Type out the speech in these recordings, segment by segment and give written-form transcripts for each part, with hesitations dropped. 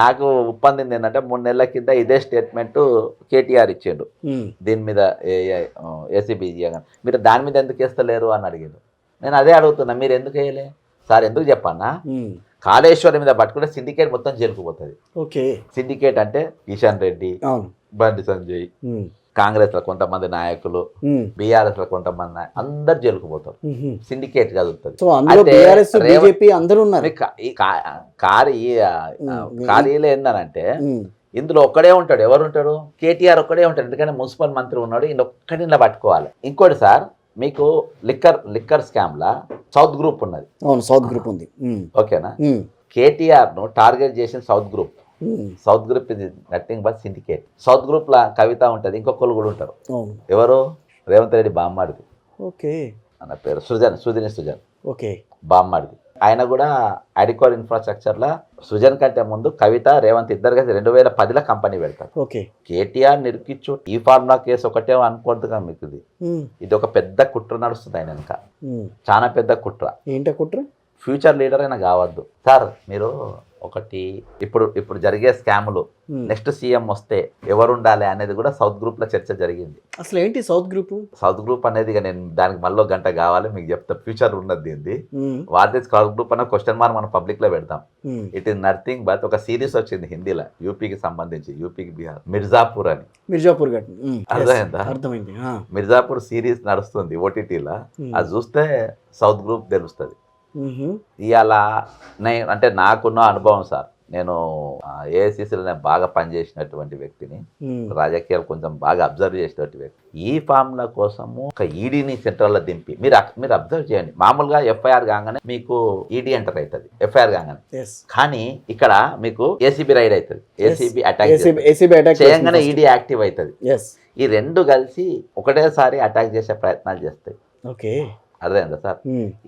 నాకు ఉప్పందింది ఏంటంటే 3 నెలల కింద ఇదే స్టేట్మెంట్ కేటీఆర్ ఇచ్చిండు దీని మీద ఏసీబీ మీరు దాని మీద ఎందుకు వేస్తలేరు అని అడిగిండు. నేను అదే అడుగుతున్నా, మీరు ఎందుకు వేయలే సార్? ఎందుకు చెప్పన్నా, కాళేశ్వరం మీద పట్టుకుంటే సిండికేట్ మొత్తం జైలుకుపోతుంది. ఓకే, సిండికేట్ అంటే కిషన్ రెడ్డి, బండి సంజయ్, కాంగ్రెస్ లో కొంతమంది నాయకులు, బీఆర్ఎస్ లో కొంతమంది అందరు జైలుకుపోతారు. సిండికేట్ కదులుతుంది. ఖాళీలో ఏందనంటే ఇందులో ఒక్కడే ఉంటాడు. ఎవరు ఉంటాడు? కేటీఆర్ ఒక్కడే ఉంటాడు. ఎందుకంటే మున్సిపల్ మంత్రి ఉన్నాడు, ఈయన ఒక్కడి ఇలా పట్టుకోవాలి. ఇంకోటి సార్, మీకు లిక్కర్ స్కామ్ లా సౌత్ గ్రూప్ ఉన్నది. సౌత్ గ్రూప్ ఉంది. ఓకేనా? కేటీఆర్ ను టార్గెట్ చేసిన సౌత్ గ్రూప్. సౌత్ గ్రూప్ ఇది nothing but syndicate. South group లా కవిత ఉంటది, ఇంకొకరు కూడా ఉంటారు. ఎవరు? రేవంత్ రెడ్డి బామ్మాడిది. ఓకే, అన్న పేరు సుజన్. ఓకే, బామ్మాడిది. ఆయన కూడా అడికోర్ ఇన్ఫ్రాస్ట్రక్చర్ లా సుజన్ కంటే ముందు కవిత, రేవంత్ ఇద్దరు కలిసి 2010లో కంపెనీ పెడతారు. ఓకే, కేటీఆర్ నిరికిచ్చు ఈ ఫార్ములా కేసు ఒకటే అనుకోవద్దుగా మీకు. ఇది ఒక పెద్ద కుట్ర నడుస్తుంది ఆయన వెనక, చాలా పెద్ద కుట్ర. ఏంటో కుట్ర? ఫ్యూచర్ లీడర్ అయినా కావద్దు సార్. మీరు ఒకటి ఇప్పుడు జరిగే స్కాములు నెక్స్ట్ సీఎం వస్తే ఎవరు ఉండాలి అనేది కూడా సౌత్ గ్రూప్ లో చర్చ జరిగింది. అసలు ఏంటి సౌత్ గ్రూప్ అనేది నేను దానికి మళ్ళీ గంట కావాలి మీకు చెప్తా. ఫ్యూచర్ ఉన్నది దీన్ని. వాట్ ఈస్ సౌత్ గ్రూప్ అన్న క్వశ్చన్ మార్క్ మనం పబ్లిక్ లో పెడతాం. ఇట్ ఈస్ నథింగ్ బట్ ఒక సిరీస్ వచ్చింది హిందీలో, యూపీకి సంబంధించి, యూపీకి బీహార్, మిర్జాపూర్ అని. అర్థమైంది. మిర్జాపూర్ సిరీస్ నడుస్తుంది ఓటీటీలో. అది చూస్తే సౌత్ గ్రూప్ తెలుస్తుంది. ఇవాళ అంటే నాకున్న అనుభవం సార్, నేను ఏఐసిసిలో బాగా పనిచేసినటువంటి వ్యక్తిని, రాజకీయాలు కొంచెం బాగా అబ్జర్వ్ చేసినటువంటి వ్యక్తి. ఈ ఫార్ములా కోసము ఒక ఈడీని సెంట్రల్లో దింపి మీరు అబ్జర్వ్ చేయండి. మామూలుగా ఎఫ్ఐఆర్ కాగానే మీకు ఈడీ ఎంటర్ అవుతుంది, ఎఫ్ఐఆర్ కాగానే. కానీ ఇక్కడ మీకు ఏసీబీ రైడ్ అవుతుంది, ఏసీబీ అటాక్ చేయగానే ఈడీ యాక్టివ్ అవుతుంది. ఈ రెండు కలిసి ఒకటేసారి అటాక్ చేసే ప్రయత్నాలు చేస్తాయి. ఓకే, అర్థమైందా సార్?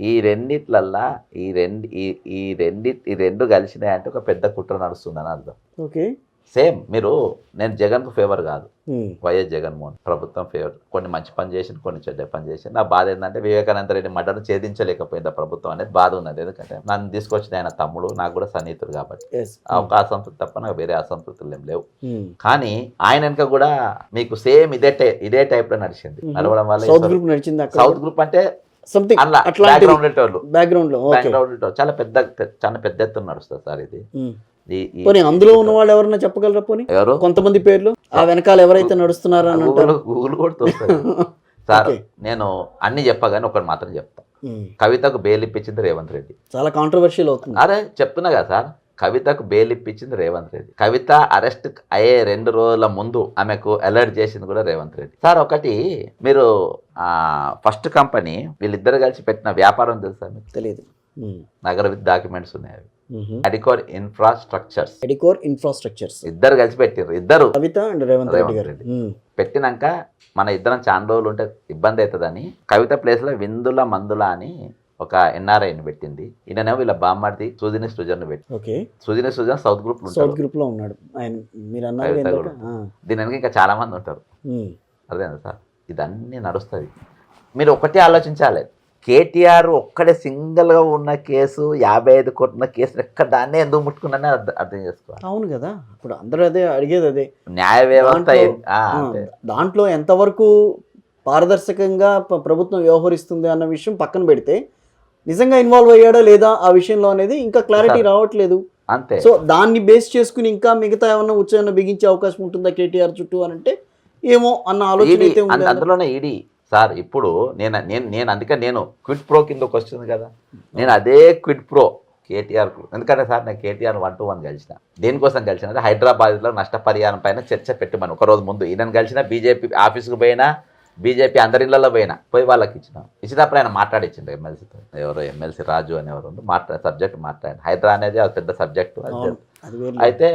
ఈ రెండిట్లల్లా ఈ రెండు కలిసినాయంటే ఒక పెద్ద కుట్ర నడుస్తుందని అర్థం. ఓకే, సేమ్ నేను జగన్కు ఫేవర్ కాదు, వైఎస్ జగన్మోహన్ ప్రభుత్వం ఫేవర్. కొన్ని మంచి పని చేసింది, కొన్ని చెడ్డ పని చేసింది. నా బాధ ఏంటంటే వివేకానంద రెడ్డి మర్డర్ను ఛేదించలేకపోయింది ప్రభుత్వం అనేది బాధ ఉన్నది. ఎందుకంటే నన్ను తీసుకొచ్చిన ఆయన తమ్ముడు, నాకు కూడా సన్నిహితుడు కాబట్టి ఒక అసంతృప్తి తప్ప నాకు వేరే అసంతృప్తులు ఏం లేవు. కానీ ఆయన వెనక కూడా మీకు సేమ్ ఇదే టైప్ లో నడిచింది. నడవడం వల్ల సౌత్ గ్రూప్ అంటే బ్యాక్గ్రౌండ్ లో చాలా పెద్ద ఎత్తున నడుస్తుంది సార్ ఇది. అందులో ఉన్న వాళ్ళు ఎవరన్నా చెప్పగలరా? పోనీ కొంతమంది పేర్లు ఆ వెనకాల ఎవరైతే నడుస్తున్నారో గూగుల్ కూడా తోస్తుంది సార్. నేను అన్ని చెప్పగానే ఒకటి మాత్రం చెప్తా. కవితకు బెయిల్ ఇప్పించింది రేవంత్ రెడ్డి. చాలా కాంట్రవర్షియల్ అవుతుంది. అరే చెప్తున్నా కదా సార్, కవితకు బెయిల్ ఇప్పించింది రేవంత్ రెడ్డి. కవిత అరెస్ట్ అయ్యే 2 రోజుల ముందు ఆమెకు అలర్ట్ చేసింది కూడా రేవంత్ రెడ్డి. సార్ ఒకటి, మీరు ఫస్ట్ కంపెనీ వీళ్ళిద్దరు కలిసి పెట్టిన వ్యాపారం తెలుసా మీకు? తెలియదు. నగర విత్ డాక్యుమెంట్స్ ఉన్నాయి అవి. అడికోర్ ఇన్ఫ్రాస్ట్రక్చర్స్ ఇద్దరు కలిసి పెట్టారు. ఇద్దరు కవిత అండ్ రేవంత్ రెడ్డి పెట్టినాక మన ఇద్దరం చాలా రోజులు ఉంటే ఇబ్బంది అవుతుందని కవిత ప్లేస్ లో విందుల మందుల అని ఒక ఎన్ఆర్ఐని పెట్టింది. ఈయననేమో వీళ్ళ బామ్మర్ది సుజని సృజన్ పెట్టి. సుజని సృజన్ సౌత్ గ్రూప్ లో ఉన్నాడు. దీని వెనక ఇంకా చాలా మంది ఉంటారు. అదేనా సార్, ఇదన్నీ నడుస్తుంది. మీరు ఒకటే ఆలోచించాలి, కేటీఆర్ ఒక్కడే సింగిల్ గా ఉన్న కేసు 55 కోట్ల కేసు ఎక్కడ దాన్నే ఎందుకు ముట్టుకున్నానే అర్థం చేసుకోవాలి. అవును కదా, ఇప్పుడు అందరూ అదే అడిగేది. అదే న్యాయ వ్యవస్థ దాంట్లో ఎంతవరకు పారదర్శకంగా ప్రభుత్వం వ్యవహరిస్తుంది అన్న విషయం పక్కన పెడితే, నిజంగా ఇన్వాల్వ్ అయ్యాడా లేదా ఆ విషయంలో అనేది ఇంకా క్లారిటీ రావట్లేదు. అంతే. సో దాన్ని బేస్ చేసుకుని ఇంకా మిగతా ఏమన్నా ఉచ్చారణ బిగించే అవకాశం ఉంటుందా కేటీఆర్ చుట్టూ అని అంటే ఏమో అన్న ఆలోచన అయితే ఉంది. అందులోనే ఈడీ సార్. ఇప్పుడు నేను అందుకే నేను క్విడ్ ప్రో కిందకి వస్తుంది కదా, నేను అదే క్విడ్ ప్రో కేటీఆర్. ఎందుకంటే సార్ నేను కేటీఆర్ 1-to-1 కలిసిన. దేనికోసం కలిసిన అంటే హైదరాబాద్లో నష్టపరిహారం పైన చర్చ పెట్టమని ఒకరోజు ముందు ఈయన కలిసిన. బీజేపీ ఆఫీస్కి పోయినా, బీజేపీ అందరి ఇళ్లలో పోయి వాళ్ళకి ఇచ్చినప్పుడు ఆయన మాట్లాడిచ్చిండు ఎమ్మెల్సీతో. ఎవరో ఎమ్మెల్సీ రాజు అని ఎవరు సబ్జెక్ట్ మాట్లాడాడు. హైదరా అనేది అది పెద్ద సబ్జెక్టు. అయితే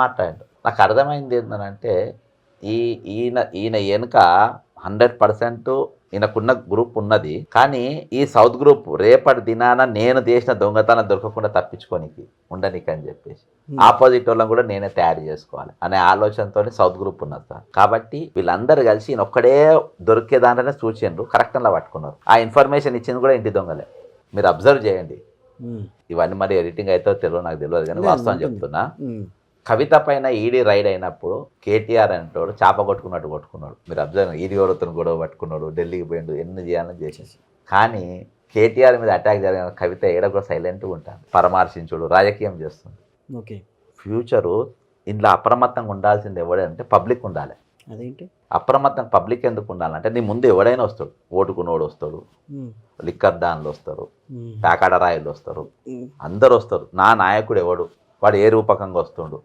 మాట్లాడాడు. నాకు అర్థమైంది ఏంటంటే ఈయన వెనుక 100% ఈయనకున్న గ్రూప్ ఉన్నది. కానీ ఈ సౌత్ గ్రూప్ రేపటి దినాన నేను చేసిన దొంగతనం దొరకకుండా తప్పించుకోనికి ఉండనికి అని చెప్పేసి ఆపోజిట్ వాళ్ళని కూడా నేనే తయారు చేసుకోవాలి అనే ఆలోచనతో సౌత్ గ్రూప్ ఉన్నది సార్. కాబట్టి వీళ్ళందరూ కలిసి ఈయన ఒక్కడే దొరికే దాంట్లోనే సూచిండ్రు, కరెక్ట్గా పట్టుకున్నారు. ఆ ఇన్ఫర్మేషన్ ఇచ్చింది కూడా ఇంటి దొంగలే. మీరు అబ్జర్వ్ చేయండి. ఇవన్నీ మరి ఎడిటింగ్ అయితే తెలియదు, నాకు తెలియదు కానీ వాస్తవం చెప్తున్నా. ఉమ్. కవిత పైన ఈడీ రైడ్ అయినప్పుడు కేటీఆర్ అంటాడు చేప కొట్టుకున్నట్టు కొట్టుకున్నాడు. మీరు అబ్జర్వ్, ఈడీ ఎవరితో గొడవ పట్టుకున్నాడు, ఢిల్లీకి పోయిండు, ఎన్ని చేయాలని చేసేసి. కానీ కేటీఆర్ మీద అటాక్ జరిగిన కవిత ఏడ కూడా సైలెంట్గా ఉంటాను, పరామర్శించుడు, రాజకీయం చేస్తుంది. ఓకే. ఫ్యూచరు ఇంట్లో అప్రమత్తంగా ఉండాల్సింది ఎవడంటే పబ్లిక్ ఉండాలి. అదేంటి అప్రమత్తం పబ్లిక్ ఎందుకు ఉండాలంటే నీ ముందు ఎవడైనా వస్తాడు, ఓటుకున్నోడు వస్తాడు, లిక్కర్ దాన్లు వస్తారు, ప్యాకాడ రాయలు వస్తారు, అందరు వస్తారు. నా నాయకుడు ఎవడు, వాడు ఏ రూపకంగా వస్తుండు,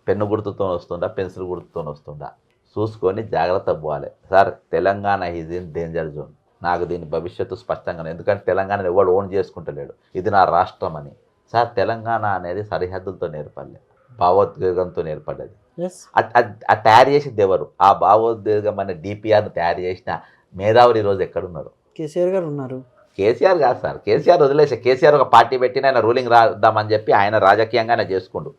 పెన్ను గుర్తుతో వస్తుండా, పెన్సిల్ గుర్తుతో వస్తుండా చూసుకొని జాగ్రత్త పోవాలి. Sir Telangana is in danger zone. నాకు దీని భవిష్యత్తు స్పష్టంగా, ఎందుకంటే తెలంగాణ ఎవడు ఓన్ చేసుకుంటలేడు, ఇది నా రాష్ట్రం అని. సార్ తెలంగాణ అనేది సరిహద్దులతో నేర్పడలేదు, భావోద్వేగంతో నేర్పడ్డది. ఆ తయారు చేసింది ఎవరు? ఆ భావోద్వేగం అనే డిపిఆర్ను తయారు చేసిన మేధావులు ఈరోజు ఎక్కడున్నారు? కేసీఆర్ గారు ఉన్నారు. కేసీఆర్ కాదు సార్, కేసీఆర్ వదిలేసి, కేసీఆర్ ఒక పార్టీ పెట్టిన ఆయన రూలింగ్ రాద్దామని చెప్పి ఆయన రాజకీయంగా ఆయన చేసుకుండు.